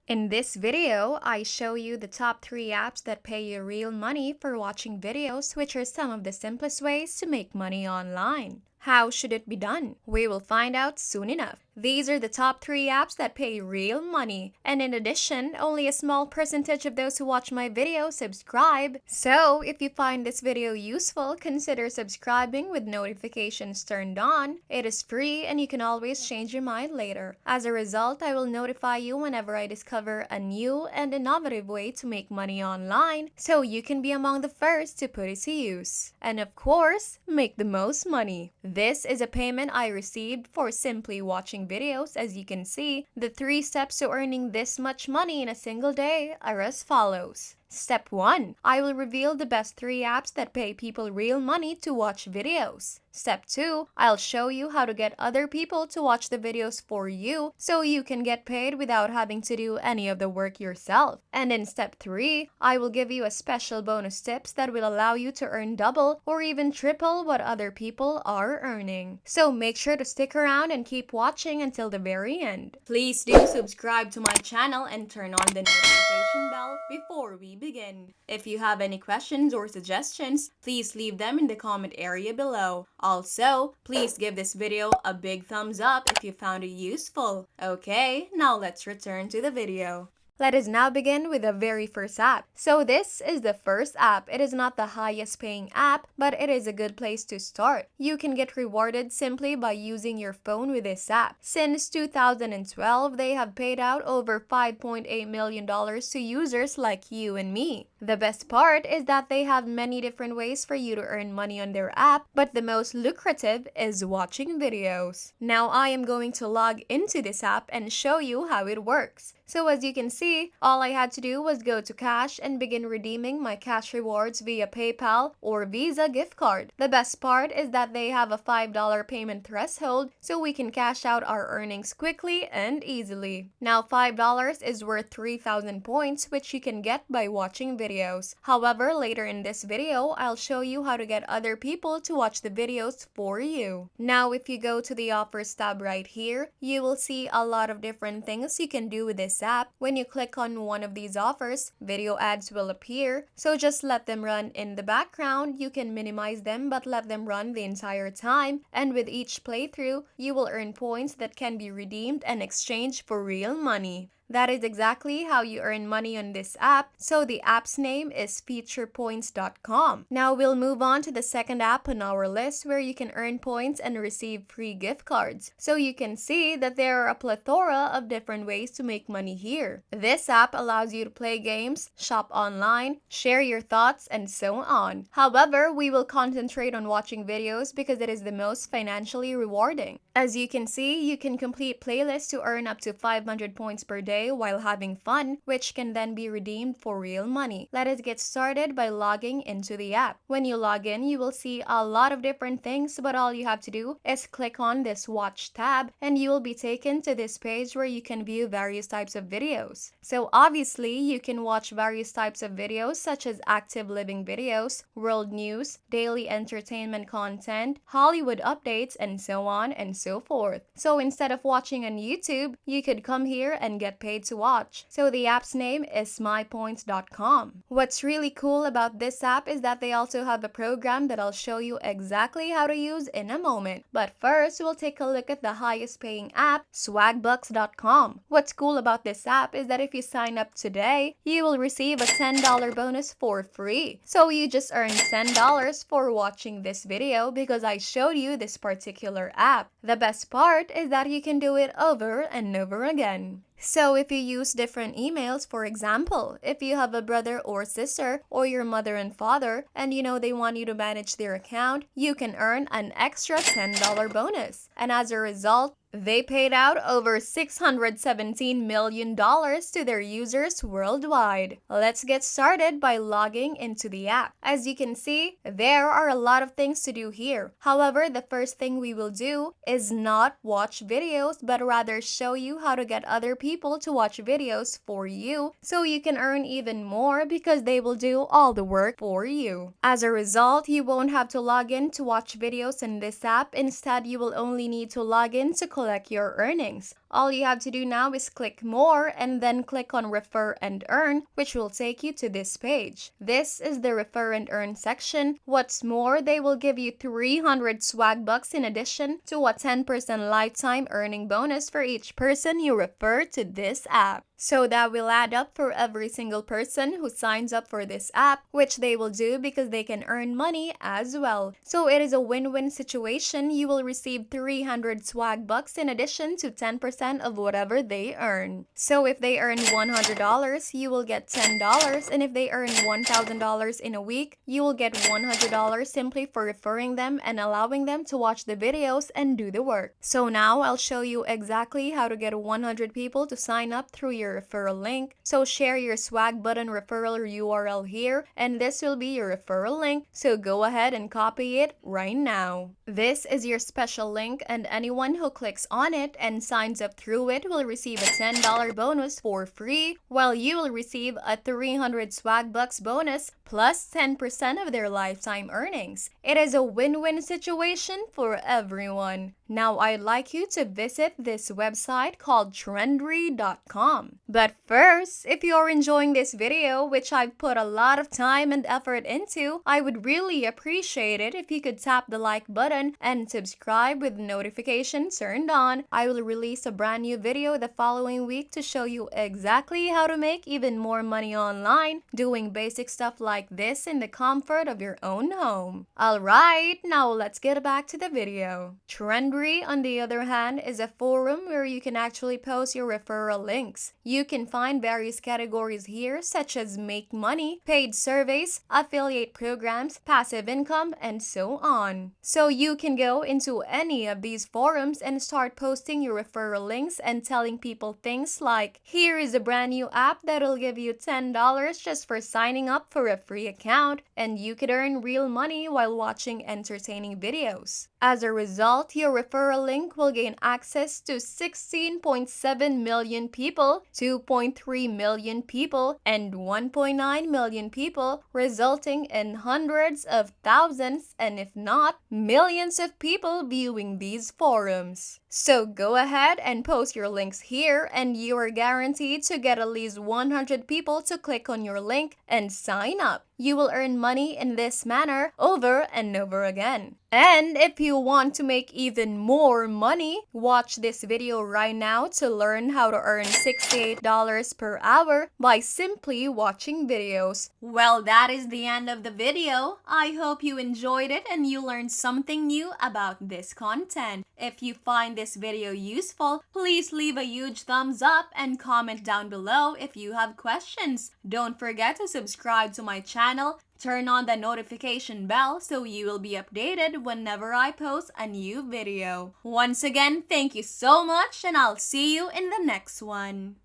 In this video, I show you the top 3 apps that pay you real money for watching videos, which are some of the simplest ways to make money online. How should it be done? We will find out soon enough. These are the top 3 apps that pay real money, and in addition, only a small percentage of those who watch my video subscribe. So, if you find this video useful, consider subscribing with notifications turned on. It is free and you can always change your mind later. As a result, I will notify you whenever I discover a new and innovative way to make money online, so you can be among the first to put it to use. And of course, make the most money. This is a payment I received for simply watching videos. As you can see, the 3 steps to earning this much money in a single day are as follows. Step 1. I will reveal the best 3 apps that pay people real money to watch videos. Step 2. I'll show you how to get other people to watch the videos for you so you can get paid without having to do any of the work yourself. And in step 3, I will give you a special bonus tips that will allow you to earn double or even triple what other people are earning. So make sure to stick around and keep watching until the very end. Please do subscribe to my channel and turn on the notification bell before we begin. If you have any questions or suggestions, please leave them in the comment area below. Also, please give this video a big thumbs up if you found it useful. Okay, now let's return to the video. Let us now begin with the very first app. So this is the first app. It is not the highest paying app, but it is a good place to start. You can get rewarded simply by using your phone with this app. Since 2012, they have paid out over $5.8 million to users like you and me. The best part is that they have many different ways for you to earn money on their app, but the most lucrative is watching videos. Now I am going to log into this app and show you how it works. So as you can see, all I had to do was go to cash and begin redeeming my cash rewards via PayPal or Visa gift card. The best part is that they have a $5 payment threshold, so we can cash out our earnings quickly and easily. Now $5 is worth 3,000 points, which you can get by watching videos. However, later in this video, I'll show you how to get other people to watch the videos for you. Now if you go to the offers tab right here, you will see a lot of different things you can do with this app. When you click on one of these offers, video ads will appear, so just let them run in the background. You can minimize them but let them run the entire time, and with each playthrough, you will earn points that can be redeemed and exchanged for real money. That is exactly how you earn money on this app, so the app's name is featurepoints.com. Now we'll move on to the second app on our list where you can earn points and receive free gift cards. So you can see that there are a plethora of different ways to make money here. This app allows you to play games, shop online, share your thoughts, and so on. However, we will concentrate on watching videos because it is the most financially rewarding. As you can see, you can complete playlists to earn up to 500 points per day while having fun, which can then be redeemed for real money. Let us get started by logging into the app. When you log in, you will see a lot of different things, but all you have to do is click on this watch tab and you will be taken to this page where you can view various types of videos. So obviously, you can watch various types of videos such as active living videos, world news, daily entertainment content, Hollywood updates, and so on and so forth. So instead of watching on YouTube, you could come here and get paid to watch. So the app's name is mypoints.com. What's really cool about this app is that they also have a program that I'll show you exactly how to use in a moment. But first, we'll take a look at the highest paying app, swagbucks.com. What's cool about this app is that if you sign up today, you will receive a $10 bonus for free. So you just earned $10 for watching this video because I showed you this particular app. The best part is that you can do it over and over again. So if you use different emails, for example, if you have a brother or sister or your mother and father and they want you to manage their account, you can earn an extra $10 bonus. And as a result, they paid out over $617 million to their users worldwide. Let's get started by logging into the app. As you can see, there are a lot of things to do here. However, the first thing we will do is not watch videos, but rather show you how to get other people to watch videos for you so you can earn even more because they will do all the work for you. As a result, you won't have to log in to watch videos in this app. Instead, you will only need to log in to collect your earnings. All you have to do now is click more and then click on Refer and Earn, which will take you to this page. This is the Refer and Earn section. What's more, they will give you 300 swag bucks in addition to a 10% lifetime earning bonus for each person you refer to this app. So that will add up for every single person who signs up for this app, which they will do because they can earn money as well. So it is a win-win situation. You will receive 300 swag bucks in addition to 10% of whatever they earn. So if they earn $100, you will get $10, and if they earn $1,000 in a week, you will get $100 simply for referring them and allowing them to watch the videos and do the work. So now I'll show you exactly how to get 100 people to sign up through your referral link. So share your swag button referral URL here, and this will be your referral link. So go ahead and copy it right now. This is your special link, and anyone who clicks on it and signs up through it will receive a $10 bonus for free, while you will receive a 300 swag bucks bonus plus 10% of their lifetime earnings. It is a win-win situation for everyone. Now I'd like you to visit this website called Trendry.com. But first, if you're enjoying this video, which I've put a lot of time and effort into, I would really appreciate it if you could tap the like button and subscribe with notifications turned on. I will release a brand new video the following week to show you exactly how to make even more money online, doing basic stuff like this in the comfort of your own home. Alright, now let's get back to the video. Trendry, on the other hand, is a forum where you can actually post your referral links. You can find various categories here, such as make money, paid surveys, affiliate programs, passive income, and so on. So you can go into any of these forums and start posting your referral links and telling people things like, here is a brand new app that'll give you $10 just for signing up for a free account, and you could earn real money while watching entertaining videos. As a result, your referral link will gain access to 16.7 million people, 2.3 million people, and 1.9 million people, resulting in hundreds of thousands, and if not, millions of people viewing these forums. So go ahead and post your links here, and you are guaranteed to get at least 100 people to click on your link and sign up. You will earn money in this manner over and over again. And if you want to make even more money, watch this video right now to learn how to earn $68 per hour by simply watching videos. Well, that is the end of the video. I hope you enjoyed it and you learned something new about this content. If you find this video useful, please leave a huge thumbs up and comment down below if you have questions. Don't forget to subscribe to my channel. Turn on the notification bell so you will be updated whenever I post a new video. Once again, thank you so much, and I'll see you in the next one.